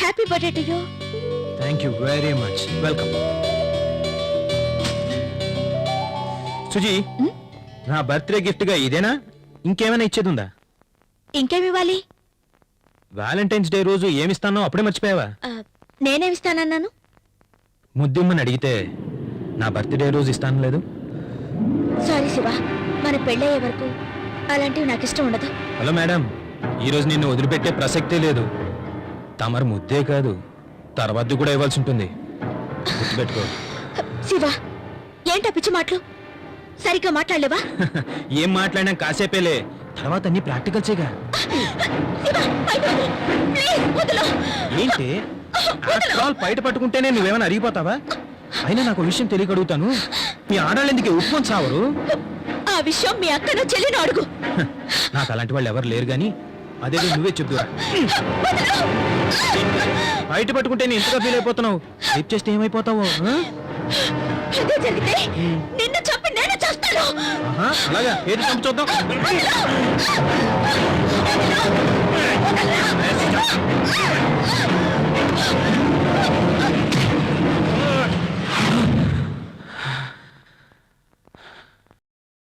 Happy birthday to you. Thank you very much. Welcome. Suji, నా birthday gift గా ఇదేనా? ఇంకేమైనా ఇచ్చేది ఉందా? ఇంకేమి ఇవ్వాలి? వ్యాలంటైన్స్ డే రోజు ఏమిస్తానో అప్పుడే మర్చిపోయావా? నేనేమిస్తానన్నాను? ముద్దిమ్మని అడిగితే నా బర్త్డే రోజు ఇస్తాను లేదు. సారీ శివ, మన పెళ్ళయ్యే వరకు అలాంటివి నాకు ఇష్టం ఉండదు. హలో మేడం, ఈరోజు నిన్ను వదిలిపెట్టే ప్రసక్తే లేదు. తమరు ముద్దే కాదు, తర్వాత కూడా ఇవ్వాల్సి ఉంటుంది. గుర్తుపెట్టుకో. శివ, ఏంటా పిచ్చి మాటలు? సరిగ్గా మాట్లాడలేవా? ఏం మాట్లాడినా కాసేపేలే, తర్వాత అన్ని ప్రాక్టికల్సేగా. ఏంటి బయట పట్టుకుంటేనే నువ్వేమైనా అరిగిపోతావా? అయినా నాకు విషయం తెలియక అడుగుతాను, మీ ఆడాళ్ళు ఎందుకు ఉప్పుకొని సావరు? ఆ విషయం మీ అక్కను చెల్లిని అడుగు. నాకు అలాంటి వాళ్ళు ఎవరు లేరు గాని అదే నువ్వే చెప్తురా. బయట పట్టుకుంటే నేను ఎంతగా ఫీల్ అయిపోతున్నావు? రేపు చేస్తే ఏమైపోతావు? జరిగితే నిన్ను చంపి నేను చేస్తాను. అలాగా, ఏది చంపు చూద్దాం.